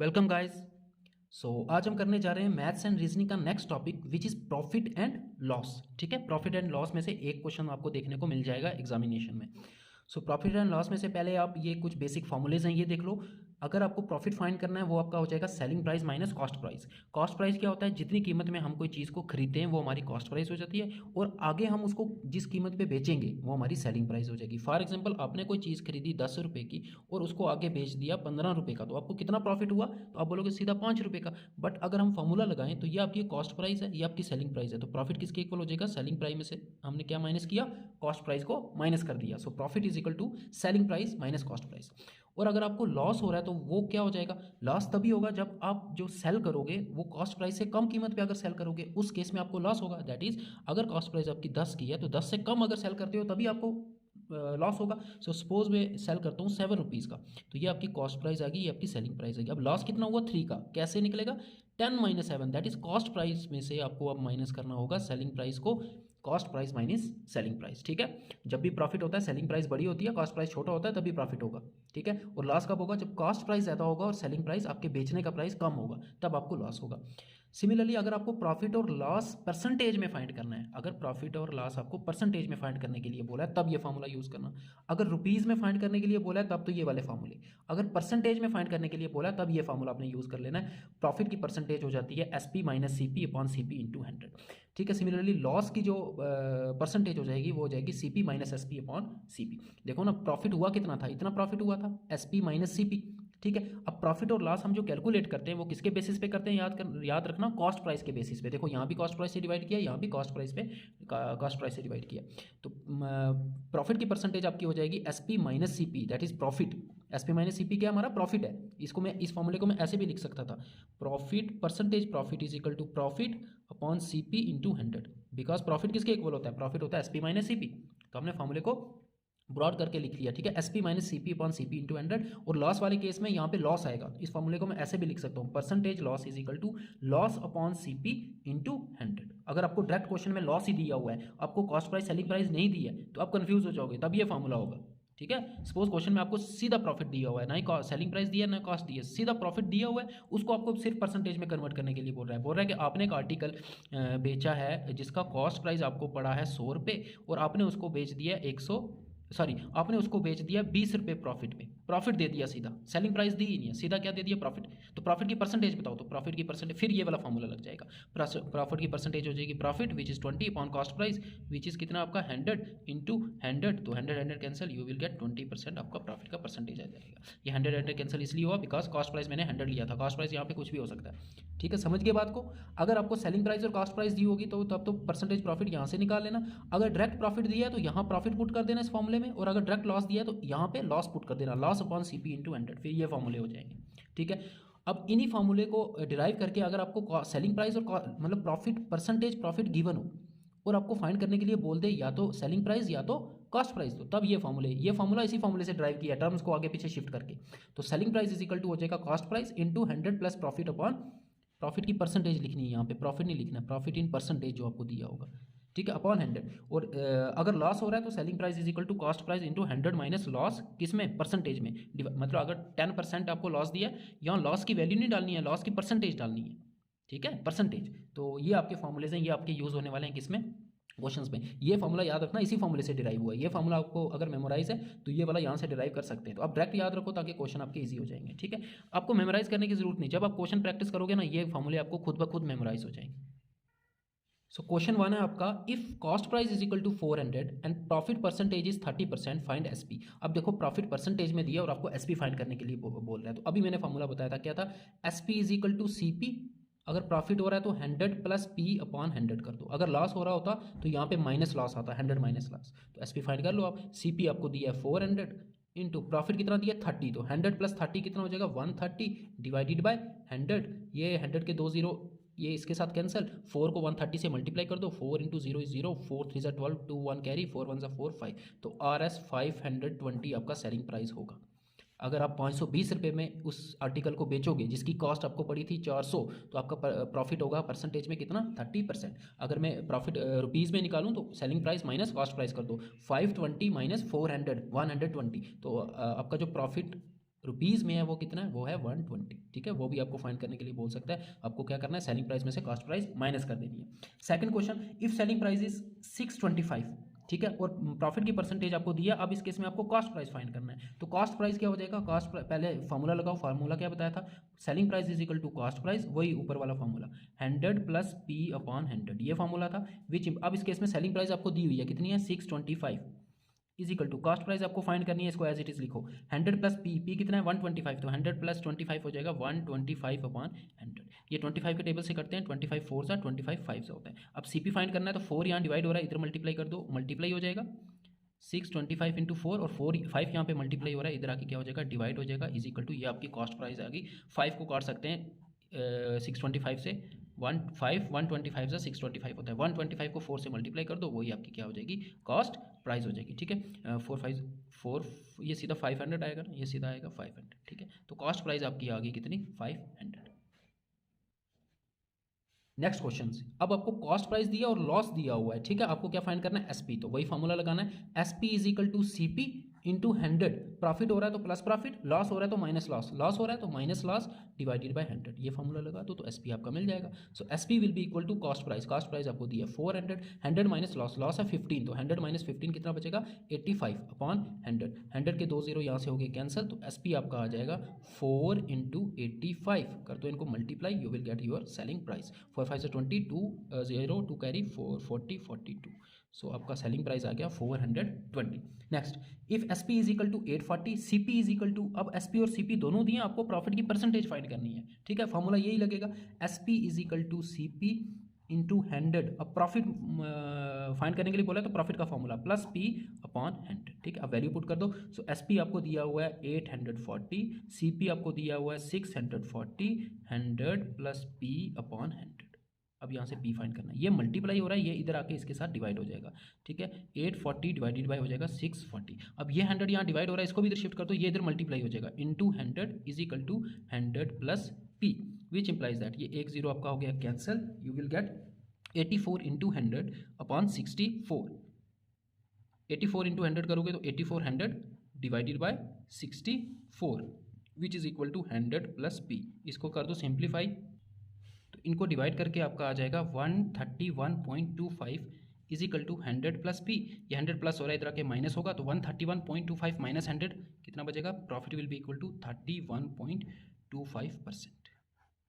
Welcome guys. आज हम करने जा रहे हैं मैथ्स एंड रीजनिंग का next topic which is profit and loss. ठीक है, प्रॉफिट एंड लॉस में से एक क्वेश्चन आपको देखने को मिल जाएगा एग्जामिनेशन में। प्रॉफिट एंड लॉस में से पहले आप ये कुछ बेसिक फॉर्मूलेज हैं ये देख लो। अगर आपको प्रॉफिट फाइंड करना है वो आपका हो जाएगा selling price minus cost price. Cost price क्या होता है, जितनी कीमत में हम कोई चीज़ को खरीदते हैं वो हमारी कॉस्ट प्राइस हो जाती है, और आगे हम उसको जिस कीमत पे बेचेंगे वो हमारी सेलिंग प्राइस हो जाएगी। फॉर एग्जांपल, आपने कोई चीज़ खरीदी 10 रुपये की और उसको आगे बेच दिया 15 रुपये का, तो आपको कितना प्रॉफिट हुआ? तो आप बोलोगे सीधा 5 रुपये का। बट अगर हम फॉर्मूला लगाएं तो ये आपकी कॉस्ट प्राइस है, ये आपकी सेलिंग प्राइस है, तो प्रॉफिट किसके इक्वल हो जाएगा? सेलिंग प्राइस में से हमने क्या माइनस किया? कॉस्ट प्राइस को माइनस कर दिया। So profit is equal to selling price minus cost price. और अगर आपको लॉस हो रहा है तो वो क्या हो जाएगा? लॉस तभी होगा जब आप जो सेल करोगे वो कॉस्ट प्राइस से कम कीमत पे अगर सेल करोगे, उस केस में आपको लॉस होगा। दैट इज, अगर कॉस्ट प्राइस आपकी 10 की है तो 10 से कम अगर सेल करते हो तभी आपको लॉस होगा। सपोज मैं सेल करता हूँ 7 रुपीज़ का, तो ये आपकी कॉस्ट प्राइस आ गई, ये आपकी सेलिंग प्राइस आ गई। अब लॉस कितना हुआ? 3 का। कैसे निकलेगा? 10 minus 7, that is cost price में से आपको अब माइनस करना होगा सेलिंग प्राइस को। Cost price minus selling price. ठीक है, जब भी प्रॉफिट होता है सेलिंग प्राइस बड़ी होती है, कॉस्ट प्राइस छोटा होता है, तभी प्रॉफिट होगा। ठीक है, और लॉस कब होगा? जब कॉस्ट प्राइस ज़्यादा होगा और सेलिंग प्राइस आपके बेचने का प्राइस कम होगा, तब आपको लॉस होगा। सिमिलरली, अगर आपको प्रॉफिट और लॉस परसेंटेज में फाइंड करना है, अगर प्रॉफिट और लॉस आपको परसेंटेज में फाइंड करने के लिए बोला है तब ये फार्मूला यूज़ करना। अगर रुपीज़ में फाइंड करने के लिए बोला है तब तो ये वाले फार्मूले। अगर परसेंटेज में फाइंड करने के लिए बोला है तब ये फार्मूला आपने यूज़ कर लेना है। प्रॉफिट की परसेंटेज हो जाती है SP minus CP upon CP into 100। ठीक है, सिमिलरली लॉस की जो परसेंटेज हो जाएगी वो हो जाएगी CP minus SP upon CP। देखो ना, प्रॉफिट हुआ कितना था? इतना प्रॉफिट हुआ था, SP माइनस CP। ठीक है, अब प्रॉफिट और लॉस हम जो कैलकुलेट करते हैं वो किसके बेसिस पे करते हैं? याद रखना, कॉस्ट प्राइस के बेसिस पे। देखो यहाँ भी कॉस्ट प्राइस से डिवाइड किया, यहाँ भी कॉस्ट प्राइस से डिवाइड किया। तो प्रॉफिट की परसेंटेज आपकी हो जाएगी SP minus CP, that is profit. SP minus CP क्या? हमारा प्रॉफिट है। इसको मैं, इस फॉर्मूले को मैं ऐसे भी लिख सकता था, profit percentage profit is equal to profit upon CP into 100। Because profit किसके इक्वल होता है? प्रॉफिट होता है SP माइनस CP। तो हमने फॉर्मूले को ब्रॉड करके लिख लिया। ठीक है, SP minus CP upon CP into 100। और लॉस वाले केस में यहाँ पे लॉस आएगा, इस फॉर्मूले को मैं ऐसे भी लिख सकता हूँ, percentage loss is equal to loss upon CP into 100। अगर आपको डायरेक्ट क्वेश्चन में लॉस ही दिया हुआ है, आपको कॉस्ट प्राइस सेलिंग प्राइस नहीं दी है, तो आप कंफ्यूज हो जाओगे, तब ये फॉर्मूला होगा। ठीक है, सपोज क्वेश्चन में आपको सीधा प्रॉफिट दिया हुआ है, ना ही सेलिंग प्राइस दिया है ना कॉस्ट दी है, सीधा प्रॉफिट दिया हुआ है, उसको आपको सिर्फ परसेंटेज में कन्वर्ट करने के लिए बोल रहा है कि आपने एक आर्टिकल बेचा है जिसका कॉस्ट प्राइस आपको पड़ा है 100 रुपये, और आपने उसको बेच दिया 20 रुपये प्रॉफिट में। प्रॉफिट दे दिया, सीधा सेलिंग प्राइस दी ही नहीं है, सीधा क्या दे दिया? प्रॉफिट। तो प्रॉफिट की परसेंटेज बताओ, तो प्रॉफिट की परसेंटेज, फिर ये वाला फॉर्मूला लग जाएगा। प्रॉफिट की परसेंटेज हो जाएगी profit which is 20 upon cost price which is कितना आपका 100 इंटू 100। तो 100 कैंसिल, यू विल गेट 20% आपका प्रॉफिट का परसेंटेज आ जाएगा। ये 100 कैंसिल इसलिए हुआ बिकॉज कॉस्ट प्राइस मैंने 100 लिया था, कॉस्ट प्राइस यहाँ पे कुछ भी हो सकता है। ठीक है, समझ गए बात को? अगर आपको सेलिंग प्राइस और कॉस्ट प्राइस दी होगी तो तब तो परसेंटेज प्रॉफिट यहाँ से निकाल लेना। अगर डायरेक्ट प्रॉफिट दिया है तो यहाँ प्रॉफिट पुट कर देना इस फॉर्मूले में, और अगर डायरेक्ट लॉस दिया है तो यहाँ पे लॉस पुट कर देना, लॉस अपॉन CP इंटू 100। फिर ये फॉर्मूले हो जाएंगे। ठीक है, अब इन्हीं फॉर्मूले को डिराइव करके अगर आपको सेलिंग प्राइस और मतलब प्रॉफिट परसेंटेज प्रॉफिट गिवन हो और आपको फाइंड करने के लिए बोल दे या तो सेलिंग प्राइस या तो कॉस्ट प्राइस, तो तब ये फॉर्मूला इसी फॉर्मूले से ड्राइव किया, टर्म्स को आगे पीछे शिफ्ट करके। तो selling price is equal to हो जाएगा cost price into 100 plus profit upon, profit की परसेंटेज लिखनी है यहाँ पे, प्रॉफिट नहीं लिखना, प्रॉफिट इन परसेंटेज जो आपको दिया होगा। ठीक है, अपॉन 100। और अगर लॉस हो रहा है तो selling price is equal to cost price into 100 minus loss, किस में? परसेंटेज में। मतलब अगर 10% आपको लॉस दिया, यहाँ लॉस की वैल्यू नहीं डालनी है, लॉस की परसेंटेज डालनी है। ठीक है, परसेंटेज। तो ये आपके फॉर्मूलेज हैं, ये आपके यूज होने वाले हैं किसमें? क्वेश्चंस में। ये फॉर्मूला याद रखना, इसी फॉर्मूले से डिराइव हुआ है। ये फॉर्मूला आपको अगर मेमोराइज है तो ये वाला यहाँ से डिराइव कर सकते हैं, तो आप डायरेक्ट याद रखो ताकि क्वेश्चन आपके इजी हो जाएंगे। ठीक है, आपको मेमोराइज करने की जरूरत नहीं, जब आप क्वेश्चन प्रैक्टिस करोगे ना, ये फॉर्मूले आपको खुद ब खुद मेमोराइज हो जाएंगे। सो क्वेश्चन 1 है आपका, if cost price is equal to 400 and profit percentage is 30%, find SP। अब देखो प्रॉफिट परसेंटेज में दिया और आपको SP फाइंड करने के लिए बोल रहा है, तो अभी मैंने फॉर्मूला बताया था, क्या था? SP is equal to CP। अगर प्रॉफिट हो रहा है तो 100 प्लस P अपॉन 100 कर दो। अगर लॉस हो रहा होता तो यहाँ पे माइनस लॉस आता, 100 माइनस लॉस, तो SP फाइंड कर लो आप। CP आपको दिया है 400 इंटू प्रॉफिट कितना दिया? 30, तो 100 प्लस 30 कितना हो जाएगा? 130 डिवाइडेड बाय 100। ये 100 के 2 जीरो, ये इसके साथ कैंसिल, 4 को 130 से मल्टीप्लाई कर दो, 4 इंटू 0 इज 0, 4 3 12, 2 1 कैरी, 4 1 4 5, तो RS 520 आपका सेलिंग प्राइस होगा। अगर आप 520 रुपये में उस आर्टिकल को बेचोगे जिसकी कॉस्ट आपको पड़ी थी 400, तो आपका प्रॉफिट होगा परसेंटेज में कितना? 30%। अगर मैं प्रॉफिट रुपीज़ में निकालूं तो selling price minus cost price कर दो, 520 माइनस 400, 120, तो आपका जो प्रॉफिट रुपीज़ में है वो कितना है, वो है 120, ठीक है। वो भी आपको फाइंड करने के लिए बोल सकता है, आपको क्या करना है, सेलिंग प्राइस में से कॉस्ट प्राइस माइनस कर देनी है। Second question, if selling price is 625, ठीक है, और प्रॉफिट की परसेंटेज आपको दिया। अब इस केस में आपको कॉस्ट प्राइस फाइंड करना है। तो कॉस्ट प्राइस क्या हो जाएगा, पहले फार्मूला लगाओ, फार्मूला क्या बताया था, selling price is equal to cost price, वही ऊपर वाला फार्मूला 100 प्लस पी अपॉन 100, ये फार्मूला था। विच अब इस केस में सेलिंग प्राइस आपको दी हुई है कितनी है, 625 is equal to cost price आपको फाइंड करनी है, इसको एज इट इज लिखो 100 प्लस पी कितना है 125, तो 100 प्लस 25 हो जाएगा 125 अपॉन 100। ये 25 के टेबल से करते हैं, 25 4 सा 25 5 से होता है। अब सीपी फाइंड करना है तो 4 यहाँ डिवाइड हो रहा है, इधर मल्टीप्लाई कर दो, मल्टीप्लाई हो जाएगा 625 इंटू 4 और 5 यहाँ पे मल्टीप्लाई हो रहा है, इधर आके क्या हो जाएगा, डिवाइड हो जाएगा, इज इक्वल टू ये आपकी कॉस्ट प्राइस आ गई। 5 को काट सकते हैं 625 से, 125 से 625 होता है, 125 को 4 से मल्टीप्लाई कर दो, वही आपकी क्या हो जाएगी, कॉस्ट प्राइस हो जाएगी, ठीक है। 4 ये सीधा 500 आएगा ना, ये सीधा आएगा 500, ठीक है। तो कॉस्ट प्राइस आपकी आ गई कितनी, 500। नेक्स्ट क्वेश्चन, अब आपको कॉस्ट प्राइस दिया और लॉस दिया हुआ है, ठीक है। आपको क्या फाइंड करना है, एसपी, तो वही फार्मूला लगाना है, SP is equal to CP into 100। Profit हो रहा है तो प्लस प्रॉफिट, लॉस हो रहा है तो माइनस लॉस, लॉस हो रहा है तो माइनस लॉस डिवाइडेड बाय 100, ये फार्मूला लगा दो तो एसपी आपका मिल जाएगा। So SP will be equal to cost price, cost price आपको दिया 400, 100 माइनस लॉस, लॉस है 15, तो 100 माइनस 15 कितना बचेगा, 85 अपॉन 100, 100 के 2 0 यहाँ से हो गए कैंसिल, तो एसपी आपका आ जाएगा 4 इंटू 85, कर दो इनको multiply, you will get your selling price. 4 5 से 20, 2 0 2 कैरी 4 40 42, सो आपका सेलिंग प्राइस आ गया 420। Next, if SP is equal to 840, CP is equal to, अब एसपी और सीपी दोनों दिए, आपको प्रॉफिट की परसेंटेज फाइंड करनी है, ठीक है। फॉर्मूला यही लगेगा, SP is equal to CP into 100। अब प्रॉफिट फाइंड करने के लिए बोला तो प्रॉफिट का फॉर्मूला प्लस पी अपॉन 100, ठीक है। अब वैल्यू पुट कर दो, सो एसपी आपको दिया हुआ है 840, सीपी आपको दिया हुआ है 640, 100 प्लस पी अपॉन 100। अब यहाँ से पी फाइंड करना है, ये मल्टीप्लाई हो रहा है, ये इधर आके इसके साथ डिवाइड हो जाएगा, ठीक है। 840 डिवाइडेड बाय हो जाएगा 640, अब ये 100 यहाँ डिवाइड हो रहा है, इसको भी इधर शिफ्ट कर दो, ये इधर मल्टीप्लाई हो जाएगा, into 100 is equal to 100 plus P, which implies that ये 1 0 आपका हो गया cancel, you will get 84 into 100 upon 64, 84 into 100 करोगे तो 8400 divided by 64 which is equal to 100 plus P, इसको कर दो सिंप्लीफाई, तो इनको डिवाइड करके आपका आ जाएगा 131.25 is equal to 100 plus P, ये 100 प्लस हो रहा है, इधर आके माइनस होगा, तो 131.25 माइनस 100 कितना बचेगा, profit will be equal to 31.25%।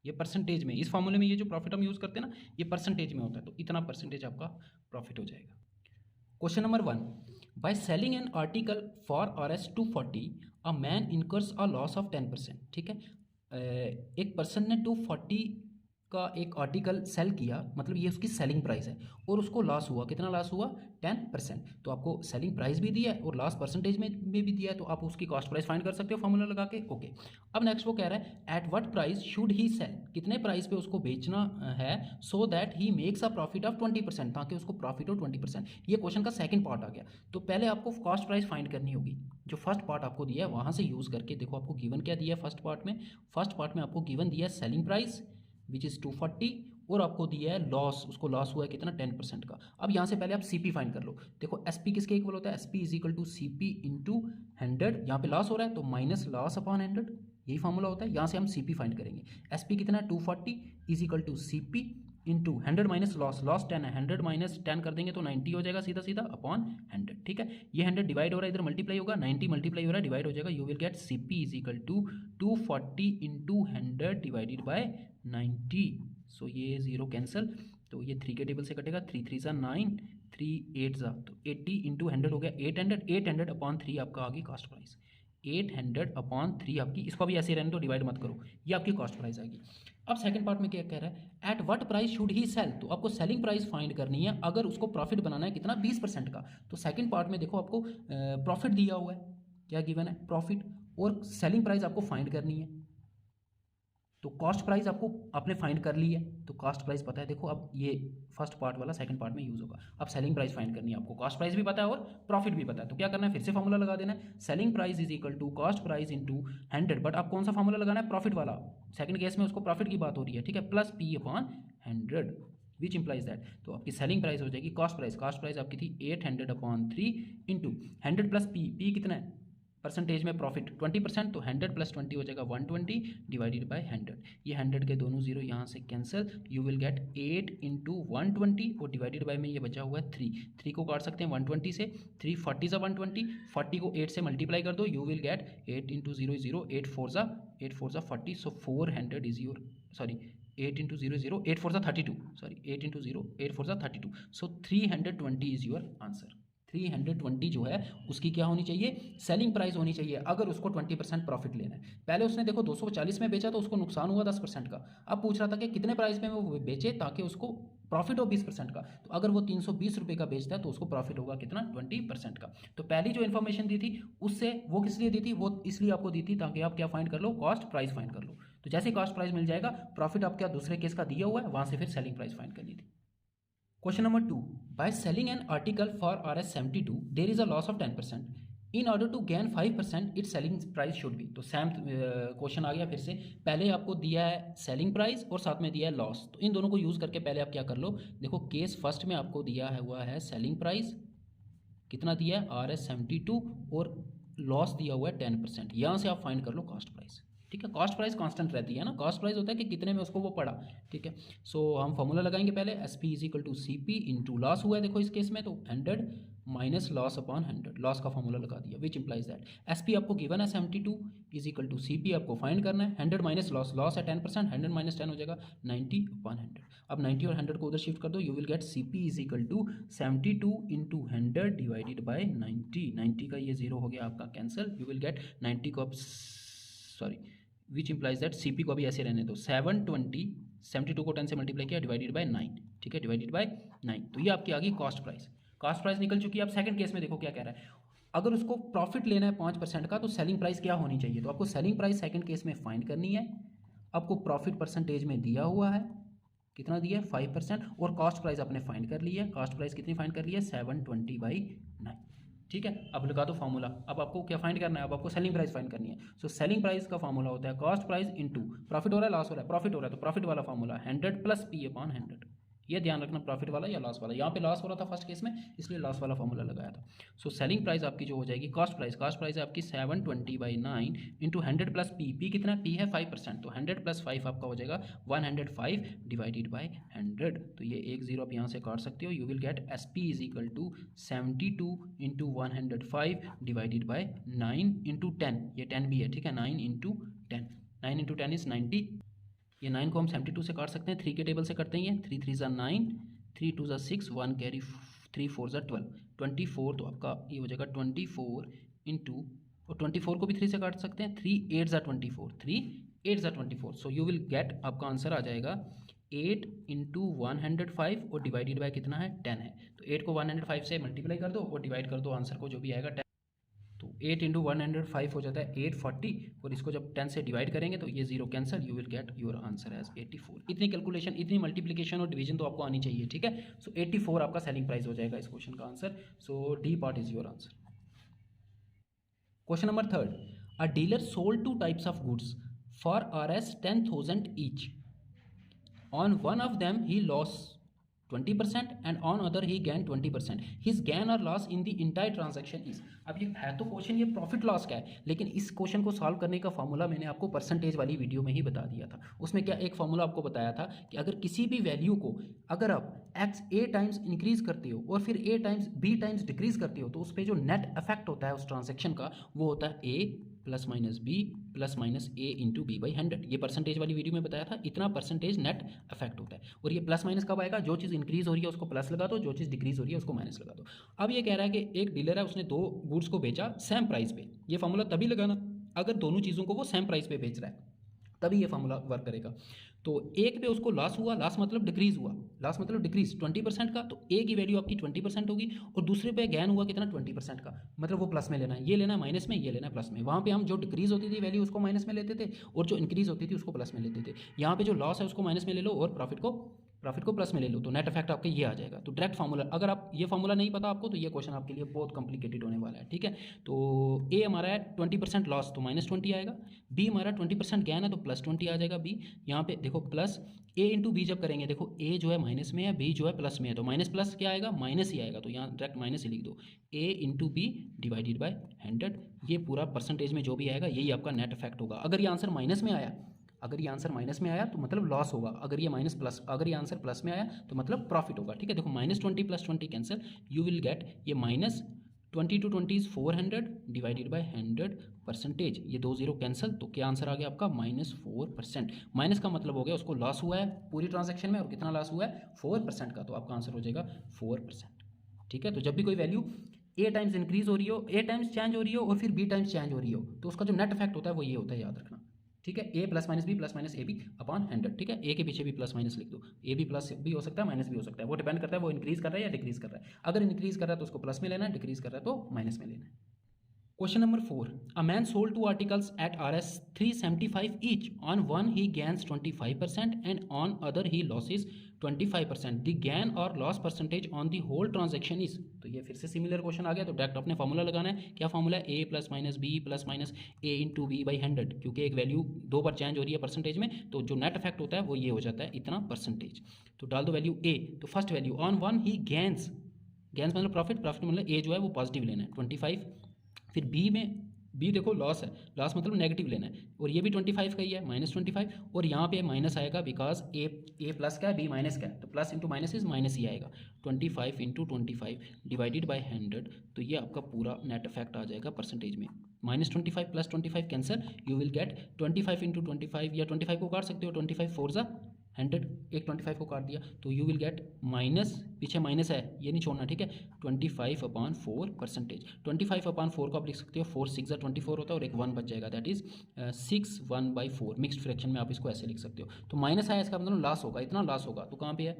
ये परसेंटेज में, इस फॉर्मूले में ये जो प्रॉफिट हम यूज़ करते हैं ना, ये परसेंटेज में होता है, तो इतना परसेंटेज आपका प्रॉफिट हो जाएगा। Question number 1, by selling an article for RS 240 a man incurs a loss of 10%, ठीक है। एक पर्सन ने 240 का एक आर्टिकल सेल किया, मतलब ये उसकी सेलिंग प्राइस है, और उसको लॉस हुआ, कितना लॉस हुआ, 10%। तो आपको सेलिंग प्राइस भी दिया है और लॉस परसेंटेज में भी दिया है, तो आप उसकी कॉस्ट प्राइस फाइंड कर सकते हो फॉर्मूला लगा के, ओके। अब नेक्स्ट वो कह रहा है at what price should he sell, कितने प्राइस पे उसको बेचना है, so that he makes a profit of 20%, ताकि उसको प्रॉफिट हो 20%। ये क्वेश्चन का सेकंड पार्ट आ गया। तो पहले आपको कॉस्ट प्राइस फाइंड करनी होगी, जो फर्स्ट पार्ट आपको दिया है वहाँ से यूज़ करके देखो, आपको गिवन क्या दिया है फर्स्ट पार्ट में, आपको गिवन दिया है सेलिंग प्राइस विच इज़ 240, और आपको दिया है लॉस, उसको लॉस हुआ है कितना, 10% का। अब यहाँ से पहले आप सीपी फाइंड कर लो, देखो एसपी किसके इक्वल होता है, SP is equal to CP into 100, यहाँ पे लॉस हो रहा है तो माइनस लॉस अपॉन 100, यही फॉर्मूला होता है। यहाँ से हम सीपी फाइंड करेंगे, एसपी कितना है 240 is equal to CP into 100 minus loss, loss 10 है, 100 माइनस 10 कर देंगे तो 90 हो जाएगा सीधा सीधा अपॉन 100, ठीक है। ये 100 डिवाइड हो रहा है, इधर मल्टीप्लाई होगा, 90 मल्टीप्लाई हो रहा है, डिवाइड हो जाएगा, you will get CP is equal to 240 into 100 divided by 90, so ये 0 कैंसिल, तो ये 3 के टेबल से कटेगा, 3 3 सा 9, 3 8 सा, तो 80 इंटू 100 हो गया 800, 800 अपॉन 3 आपका आ गई कॉस्ट प्राइस, 800 अपॉन 3 आपकी, इसको भी ऐसे रहने दो, डिवाइड मत करो, ये आपकी कॉस्ट प्राइस आएगी। अब सेकंड पार्ट में क्या कह रहा है, at what price should he sell, तो आपको सेलिंग प्राइस फाइंड करनी है, अगर उसको प्रॉफिट बनाना है कितना, 20% का। तो सेकंड पार्ट में देखो आपको प्रॉफिट दिया हुआ है, क्या गिवन है, प्रॉफिट, और सेलिंग प्राइस आपको फाइंड करनी है। तो कॉस्ट प्राइस आपको आपने फाइंड कर ली है, तो कॉस्ट प्राइस पता है, देखो अब ये फर्स्ट पार्ट वाला सेकंड पार्ट में यूज होगा। अब सेलिंग प्राइस फाइंड करनी है आपको, कॉस्ट प्राइस भी पता है और प्रॉफिट भी पता है, तो क्या करना है, फिर से फॉर्मूला लगा देना है, selling price is equal to cost price into 100, but आप कौन सा फॉर्मूला लगाना है, प्रॉफिट वाला, सेकंड केस में उसको प्रॉफिट की बात हो रही है, ठीक है, plus P upon 100 which implies that, तो आपकी सेलिंग प्राइस हो जाएगी कॉस्ट प्राइस आपकी थी 800 upon 3 into 100 plus P, P कितना है, परसेंटेज में प्रॉफिट 20%, तो 100 + 20 हो जाएगा 120 डिवाइडेड बाय 100। ये 100 के दोनों जीरो यहाँ से कैंसिल, यू विल गेट 8 × 120 और डिवाइडेड बाय में ये बचा हुआ है 3 को काट सकते हैं 120 से, 3 40 = 120, 40 को 8 से मल्टीप्लाई कर दो, you will gate 8 × 0 = 0, 8 4 = 40, so 400 is your, sorry 8 × 0 0, 8 4 = 32, sorry 8 × 0 8 4 = 32, so 320 is your answer. 320 जो है उसकी क्या होनी चाहिए, सेलिंग प्राइस होनी चाहिए, अगर उसको 20% प्रॉफिट लेना है। पहले उसने देखो 240 में बेचा तो उसको नुकसान हुआ 10% का, अब पूछ रहा था कि कितने प्राइस में वो बेचे ताकि उसको प्रॉफिट हो 20% का, तो अगर वो 320 रुपये का बेचता है तो उसको प्रॉफिट होगा कितना, 20% का। तो पहली जो इन्फॉर्मेशन दी थी उससे वो किस लिए दी थी, वो इसलिए आपको दी थी ताकि आप क्या फाइंड कर लो, कॉस्ट प्राइस फाइंड कर लो। तो जैसे कॉस्ट प्राइस मिल जाएगा, प्रॉफिट आप क्या दूसरे केस का दिया हुआ है, वहाँ से फिर सेलिंग प्राइस फाइंड करनी थी। Question number 2. By selling an article for Rs 72, there is a loss of 10%. In order to gain 5%, its selling price should be. तो सेम क्वेश्चन आ गया फिर से, पहले आपको दिया है सेलिंग प्राइस और साथ में दिया है लॉस, तो इन दोनों को यूज़ करके पहले आप क्या कर लो, देखो केस फर्स्ट में आपको दिया है हुआ है सेलिंग प्राइस, कितना दिया है Rs 72 और लॉस दिया हुआ है 10%, यहाँ से आप फाइंड कर लो कॉस्ट प्राइस। ठीक है, कॉस्ट प्राइस कांस्टेंट रहती है ना, कॉस्ट प्राइस होता है कि कितने में उसको वो पड़ा। ठीक है, सो हम फॉर्मूला लगाएंगे पहले, SP = CP इंटू लॉस हुआ है देखो इस केस में, तो 100 माइनस लॉस अपॉन 100, लॉस का फॉर्मूला लगा दिया, विच इंप्लाइज दैट SP आपको गिवन है 72 = CP आपको फाइंड करना है, 100 माइनस लॉस, लॉस है 10%, 100 - 10 हो जाएगा 90 अपॉन 100। अब 90 और 100 को उधर शिफ्ट कर दो, you will gate CP = 72 × 100 divided by 90, 90 का ये जीरो हो गया आपका कैंसिल, यू विल गेट 90 को अब sorry which implies that CP को अभी ऐसे रहने दो, 720, 72 को 10 से मल्टीप्लाई किया डिवाइडेड बाय 9, ठीक है, डिवाइडेड बाय 9, तो ये आपकी आ गई कॉस्ट प्राइस। कॉस्ट प्राइस निकल चुकी है। अब सेकंड केस में देखो क्या कह रहा है, अगर उसको प्रॉफिट लेना है 5% का तो सेलिंग प्राइस क्या होनी चाहिए, तो आपको सेलिंग प्राइस सेकंड केस में फाइंड करनी है। आपको प्रॉफिट परसेंटेज में दिया हुआ है, कितना दिया है 5%, और कॉस्ट प्राइस आपने फाइंड कर ली है, कॉस्ट प्राइस कितनी फाइंड कर ली है 720/9, ठीक है। अब लगा दो फार्मूला, अब आपको क्या फाइंड करना है, अब आपको सेलिंग प्राइस फाइंड करनी है। सो सेलिंग प्राइस का फार्मूला होता है कॉस्ट प्राइस इंटू प्रॉफिट हो रहा है लॉस हो रहा है, प्रॉफिट हो रहा है तो प्रॉफिट वाला फार्मूला 100 + P/100, ये ध्यान रखना प्रॉफिट वाला या लॉस वाला, यहाँ पे लॉस हो रहा था फर्स्ट केस में इसलिए लॉस वाला फार्मूला लगाया था। सो सेलिंग प्राइस आपकी जो हो जाएगी कॉस्ट प्राइस है आपकी 720/9 इंटू 100 + P, P कितना है, P है 5%, तो 100 + 5 आपका हो जाएगा 105 डिवाइडेड बाय 100, तो ये एक जीरो आप यहाँ से काट सकते हो, you will gate SP = 72 × 105 divided by 9 × 10, ये 10 भी है, ठीक है, 9 × 10, 9 × 10 इज 90, ये 9 को हम 72 से काट सकते हैं, 3 के टेबल से करते हैं, 3 3 = 9, 3 2 = 6, 1 कैरी 3 4 = 12, 24, तो आपका ये हो जाएगा 24 इंटू, और 24 को भी 3 से काट सकते हैं, 3 8 = 24, 3 8 = 24, सो यू विल गेट आपका आंसर आ जाएगा 8 × 105 और डिवाइडेड बाय कितना है 10 है, तो 8 को 105 से मल्टीप्लाई कर दो और डिवाइड कर दो, आंसर को जो भी आएगा 10, तो 8 × 105 हो जाता है 840, और इसको जब 10 से डिवाइड करेंगे तो ये zero cancel, you will get your answer as 84। इतनी कैलकुलेशन, इतनी मल्टीप्लिकेशन और डिवीजन तो आपको आनी चाहिए, ठीक है। सो 84 आपका सेलिंग प्राइस हो जाएगा इस क्वेश्चन का answer, so D part is your answer. Question number 3, a dealer sold 2 types of goods for Rs 10,000 each, on one of them he loss 20% and on other he gained 20%. His gain or loss in the entire transaction is, अब ये है तो question ये profit loss का है, लेकिन इस question को सॉल्व करने का फॉर्मूला मैंने आपको परसेंटेज वाली वीडियो में ही बता दिया था। उसमें क्या एक फॉर्मूला आपको बताया था कि अगर किसी भी वैल्यू को अगर आप x a टाइम्स इंक्रीज करते हो और फिर a times b times decrease करते हो तो उस पर जो नेट इफेक्ट होता है उस ट्रांजेक्शन का वो होता है a + - b ± a × b/100। ये परसेंटेज वाली वीडियो में बताया था, इतना परसेंटेज नेट इफेक्ट होता है। और ये प्लस माइनस कब आएगा, जो चीज़ इंक्रीज हो रही है उसको प्लस लगा दो, जो चीज़ डिक्रीज हो रही है उसको माइनस लगा दो। अब ये कह रहा है कि एक डीलर है, उसने 2 गुड्स को बेचा सेम प्राइस पे, ये फार्मूला तभी लगाना अगर दोनों चीज़ों को वो सेम प्राइस पे बेच रहा है, तभी ये फार्मूला वर्क करेगा। तो एक पे उसको लॉस हुआ, लॉस मतलब डिक्रीज हुआ, लॉस मतलब डिक्रीज 20% का, तो ए की वैल्यू आपकी 20% होगी, और दूसरे पे गैन हुआ कितना 20% का, मतलब वो प्लस में लेना है, ये लेना है माइनस में, ये लेना है प्लस में। वहाँ पे हम जो डिक्रीज होती थी वैल्यू उसको माइनस में लेते थे और जो इंक्रीज होती थी उसको प्लस में लेते थे। यहाँ पे जो लॉस है उसको माइनस में ले लो और प्रॉफिट को प्रॉफिट को प्लस में ले लो तो नेट इफेक्ट आपका ये आ जाएगा। तो डायरेक्ट फार्मूला, अगर आप ये फार्मूला नहीं पता आपको तो ये क्वेश्चन आपके लिए बहुत कॉम्प्लिकेटेड होने वाला है, ठीक है। तो ए हमारा है 20% लॉस तो -20 आएगा, बी हमारा 20% गेन है तो +20 आ जाएगा बी। यहाँ पे देखो प्लस ए इंटू बी जब करेंगे, देखो ए जो है माइनस में है, बी जो है प्लस में है, तो माइनस प्लस क्या आएगा, माइनस ही आएगा, तो यहाँ डायरेक्ट माइनस ही लिख दो। ए इंटू बी डिवाइडेड बाय 100, ये पूरा परसेंटेज में जो भी आएगा यही आपका नेट इफेक्ट होगा। अगर ये आंसर माइनस में आया, अगर ये आंसर माइनस में आया तो मतलब लॉस होगा, अगर ये माइनस प्लस, अगर ये आंसर प्लस में आया तो मतलब प्रॉफिट होगा, ठीक है। देखो -20 + 20 कैंसिल, यू विल गेट ये -20 × 20 इज 400 डिवाइडेड बाय 100%, ये 2 0 कैंसिल, तो क्या आंसर आ गया आपका -4%। माइनस का मतलब हो गया उसको लॉस हुआ है पूरी ट्रांजैक्शन में, और कितना लॉस हुआ है 4% का, तो आपका आंसर हो जाएगा 4%, ठीक है। तो जब भी कोई वैल्यू ए टाइम्स इंक्रीज हो रही हो, ए टाइम्स चेंज हो रही हो और फिर बी टाइम्स चेंज हो रही हो, तो उसका जो नेट इफेक्ट होता है वो ये होता है, याद रखना, ठीक है। A plus minus B plus minus A B upon 100, ठीक है। ए के पीछे भी प्लस माइनस लिख दो, ए भी प्लस भी हो सकता है, माइनस भी हो सकता है, वो डिपेंड करता है वो इंक्रीज कर रहा है या डिक्रीज कर रहा है। अगर इंक्रीज कर रहा है तो उसको प्लस में लेना है, डिक्रीज कर रहा है तो माइनस में लेना है। Question number 4. A man sold 2 articles at Rs 375 each. On one he gains 25% and on other he loses 25%. The gain or loss percentage on the whole transaction is. तो ये फिर से सिमिलर क्वेश्चन आ गया, तो direct अपने formula लगाना है। क्या फार्मूला है, A plus minus B plus minus A into B by 100, क्योंकि एक वैल्यू 2 बार चेंज हो रही है परसेंटेज में, तो जो नेट इफेक्ट होता है वो ये हो जाता है इतना परसेंटेज। तो डाल दो वैल्यू ए, तो first value on one he gains, gains मतलब प्रॉफिट, प्रॉफिट मतलब ए जो है वो पॉजिटिव लेना है 25, फिर बी में, बी देखो लॉस है, लॉस मतलब नेगेटिव लेना है, और ये भी 25 का ही है -25, और यहाँ पे माइनस आएगा बिकॉज ए प्लस का है बी माइनस का है, तो plus into minus is minus ही आएगा। 25 इंटू 25 डिवाइडेड बाय 100, तो ये आपका पूरा नेट इफेक्ट आ जाएगा परसेंटेज में। -25 + 25 cancel, you will gate 25 into 25, या 25 को काट सकते हो, 25 4 ज़ा 100, एक 25 को काट दिया तो यू विल गेट माइनस, पीछे माइनस है ये नहीं छोड़ना, ठीक है। 25/4%, 25/4 को आप लिख सकते हो 4 6 24 होता है, और एक 1 बच जाएगा, दैट इज 6/1/4। मिक्स्ड फ्रैक्शन में आप इसको ऐसे लिख सकते हो। तो माइनस आया इसका मतलब लॉस होगा, इतना लॉस होगा, तो कहाँ पे है,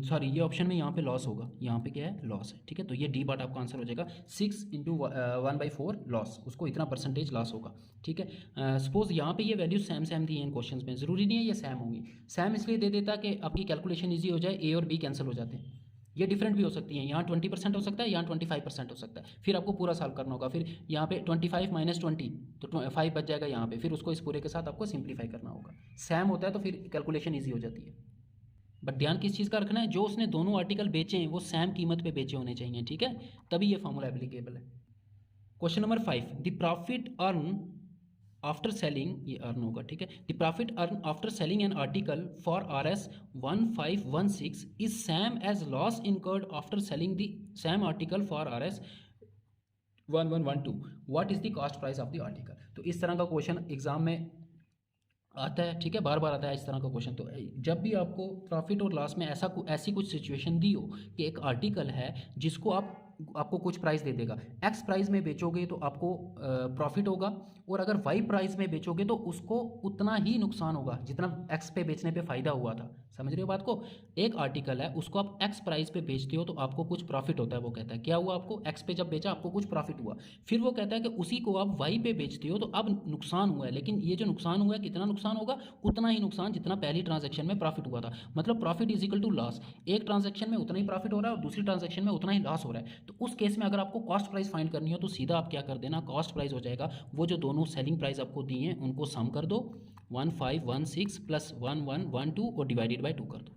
सॉरी ये ऑप्शन में यहाँ पे लॉस होगा, यहाँ पे क्या है लॉस है, ठीक है। तो ये डी पार्ट आपका आंसर हो जाएगा 6 × 1/4 लॉस, उसको इतना परसेंटेज लॉस होगा, ठीक है। सपोज यहाँ पे ये वैल्यू सेम दी है इन क्वेश्चंस में, ज़रूरी नहीं है ये सेम होंगी, सेम इसलिए दे देता कि आपकी कैलकुलेशन ईजी हो जाए, ए और बी कैंसिल हो जाते हैं। ये डिफरेंट भी हो सकती हैं, यहाँ 20% हो सकता है, यहाँ 25% हो सकता है, फिर आपको पूरा सॉल्व करना होगा, फिर यहाँ पे 25 - 20 तो 5 बच जाएगा यहाँ पे, फिर उसको इस पूरे के साथ आपको सिंप्लीफाई करना होगा। सेम होता है तो फिर कैलकुलेशन ईजी हो जाती है। बट ध्यान किस चीज़ का रखना है, जो उसने दोनों आर्टिकल बेचे हैं वो सेम कीमत पे बेचे होने चाहिए, ठीक है, तभी ये फॉर्मूला एप्लीकेबल है। Question number 5, the profit earn after selling, ये अर्न होगा, ठीक है। The profit earn after selling an article for Rs 1516 is same as loss incurred after selling the same article for Rs 1112, what is the cost price of the article. तो इस तरह का question exam में आता है, ठीक है, बार बार आता है इस तरह का क्वेश्चन। तो जब भी आपको प्रॉफिट और लॉस में ऐसी कुछ सिचुएशन दी हो कि एक आर्टिकल है जिसको आपको कुछ प्राइस दे देगा, एक्स प्राइस में बेचोगे तो आपको प्रॉफिट होगा, और अगर वाई प्राइस में बेचोगे तो उसको उतना ही नुकसान होगा जितना एक्स पे बेचने पे फ़ायदा हुआ था। समझ रहे हो बात को, एक आर्टिकल है उसको आप एक्स प्राइस पे बेचते हो तो आपको कुछ प्रॉफिट होता है, वो कहता है क्या हुआ, आपको एक्स पे जब बेचा आपको कुछ प्रॉफिट हुआ, फिर वो कहता है कि उसी को आप वाई पे बेचते हो तो अब नुकसान हुआ है, लेकिन ये जो नुकसान हुआ है कितना नुकसान होगा, उतना ही नुकसान जितना पहली ट्रांजैक्शन में प्रॉफिट हुआ था। मतलब profit is equal to loss, एक ट्रांजैक्शन में उतना ही प्रॉफिट हो रहा है और दूसरी ट्रांजैक्शन में उतना ही लॉस हो रहा है। तो उस केस में अगर आपको कॉस्ट प्राइस फाइंड करनी हो तो सीधा आप क्या कर देना, कॉस्ट प्राइस हो जाएगा वो जो दोनों सेलिंग प्राइस आपको दी हैं उनको सम कर दो, 1516 + 1112 और डिवाइडेड बाय 2 कर दो,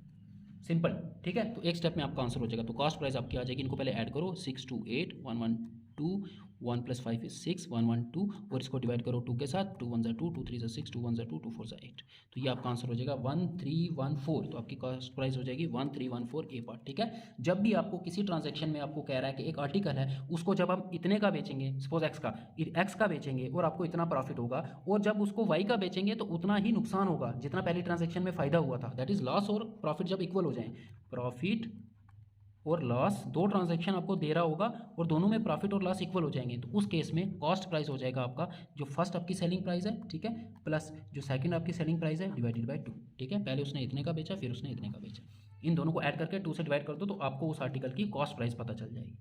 सिंपल, ठीक है। तो एक स्टेप में आपका आंसर हो जाएगा। तो कॉस्ट प्राइस आपकी आ जाएगी, इनको पहले ऐड करो, 628 112, 1 + 5 = 6 112, और इसको डिवाइड करो 2 के साथ, 2 1 = 2, 2 3 = 6, 2 1 = 2, 2 4 = 8, तो ये आपका आंसर हो जाएगा 1314। तो आपकी कॉस्ट प्राइस हो जाएगी 1314 ए पार्ट, ठीक है। जब भी आपको किसी ट्रांजैक्शन में आपको कह रहा है कि एक आर्टिकल है उसको जब हम इतने का बेचेंगे, सपोज एक्स का बेचेंगे और आपको इतना प्रॉफिट होगा, और जब उसको वाई का बेचेंगे तो उतना ही नुकसान होगा जितना पहली ट्रांजैक्शन में फ़ायदा हुआ था, दैट इज लॉस और प्रॉफिट जब इक्वल हो जाएं, प्रॉफिट और लॉस दो ट्रांजैक्शन आपको दे रहा होगा और दोनों में प्रॉफिट और लॉस इक्वल हो जाएंगे, तो उस केस में कॉस्ट प्राइस हो जाएगा आपका जो फर्स्ट आपकी सेलिंग प्राइस है, ठीक है, प्लस जो सेकंड आपकी सेलिंग प्राइस है डिवाइडेड बाय 2, ठीक है। पहले उसने इतने का बेचा फिर उसने इतने का बेचा, इन दोनों को ऐड करके 2 से डिवाइड कर दो तो आपको उस आर्टिकल की कॉस्ट प्राइस पता चल जाएगी।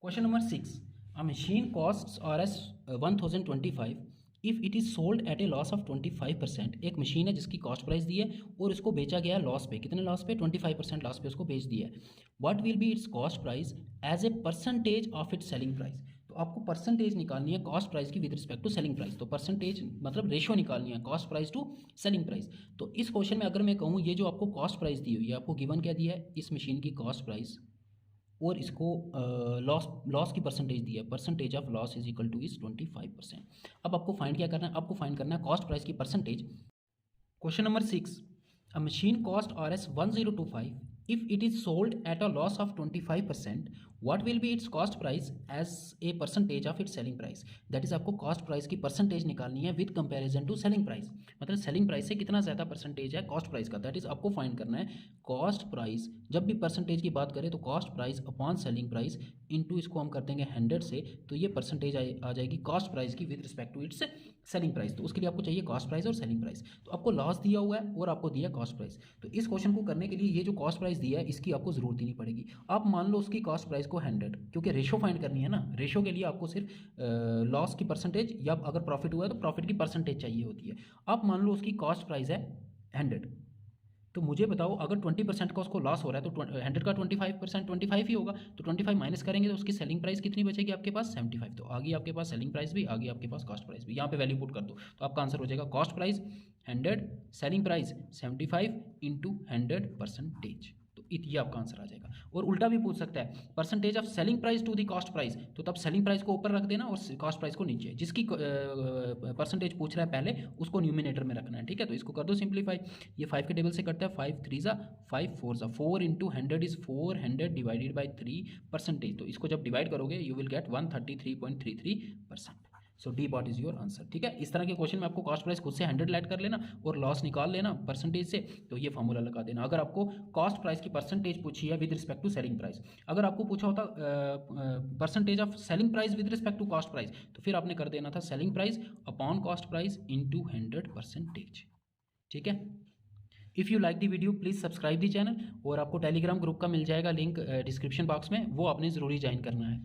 Question number 6, a machine costs Rs 1025 if it is sold at A loss of 25%, एक मशीन है जिसकी कॉस्ट प्राइस दी है और इसको बेचा गया है लॉस पे, कितने लॉस पे, 25% लॉस पे उसको बेच दिया है। What will be its cost price as a percentage of its selling price. तो आपको परसेंटेज निकालनी है कॉस्ट प्राइस की with respect to selling price. तो परसेंटेज मतलब रेशियो निकालनी है cost price to selling price. तो इस क्वेश्चन में अगर मैं कहूँ ये जो आपको कॉस्ट प्राइस दी हुई है, आपको गिवन क्या दिया है, इस मशीन की कॉस्ट प्राइस और इसको लॉस की परसेंटेज दी है, percentage of loss is equal two is 25%। अब आपको फाइंड क्या करना है, आपको फाइंड करना है कॉस्ट प्राइस की percentage. Question number 6, a machine cost RS 1025 if it is sold at a loss of 25%, what will be its cost price as a percentage of its selling price। that is आपको cost price की percentage निकालनी है with comparison to selling price, मतलब selling price से कितना ज़्यादा percentage है cost price का, that is आपको find करना है cost price। जब भी percentage की बात करें तो cost price upon selling price into इसको हम कर देंगे 100 से, तो ये percentage आ जाएगी cost price की with respect to its selling price. तो उसके लिए आपको चाहिए कॉस्ट प्राइस और सेलिंग प्राइस। तो आपको लॉस दिया हुआ है और आपको दिया कॉस्ट प्राइस। तो इस क्वेश्चन को करने के लिए ये जो कॉस्ट प्राइस दिया है इसकी आपको जरूरत ही नहीं पड़ेगी। आप मान लो उसकी कॉस्ट प्राइस को 100, क्योंकि रेशो फाइंड करनी है ना, रेशो के लिए आपको सिर्फ लॉस की परसेंटेज या अगर प्रॉफिट हुआ है तो प्रॉफिट की परसेंटेज चाहिए होती है। आप मान लो उसकी कॉस्ट प्राइस है 100, तो मुझे बताओ अगर 20% का उसको लॉस हो रहा है तो 100 का 25% 25 ही होगा, तो 25 माइनस करेंगे तो उसकी सेलिंग प्राइस कितनी बचेगी आपके पास, 75। तो आगे आपके पास सेलिंग प्राइस भी, आगे आपके पास कॉस्ट प्राइस भी। यहाँ पे वैल्यू पुट कर दो तो आपका आंसर हो जाएगा cost price 100, selling price 75 into 100%। तो ये आपका आंसर आ जाएगा। और उल्टा भी पूछ सकता है, percentage of selling price to the cost price, तो तब सेलिंग प्राइस को ऊपर रख देना और कॉस्ट प्राइस को नीचे। जिसकी परसेंटेज पूछ रहा है पहले उसको न्यूमिनेटर में रखना है, ठीक है। तो इसको कर दो सिंप्लीफाई, ये 5 के टेबल से करता है, 5 3 ज़ा 5 4 ज़ा 4 इंटू 100 इज़ 400 डिवाइडेड बाई 3%। तो इसको जब डिवाइड करोगे you will gate 133.33%। So D what is your answer, ठीक है। इस तरह के क्वेश्चन में आपको कॉस्ट प्राइस खुद से 100 ऐड कर लेना और लॉस निकाल लेना परसेंटेज से, तो ये फॉर्मूला लगा देना। अगर आपको कॉस्ट प्राइस की परसेंटेज पूछी है with respect to selling price, अगर आपको पूछा होता percentage of selling price with respect to cost price, तो फिर आपने कर देना था selling price upon cost price into 100%, ठीक है। If you like the video please subscribe the channel, और आपको टेलीग्राम ग्रुप का मिल जाएगा लिंक डिस्क्रिप्शन बॉक्स में, वो आपने ज़रूरी ज्वाइन करना है।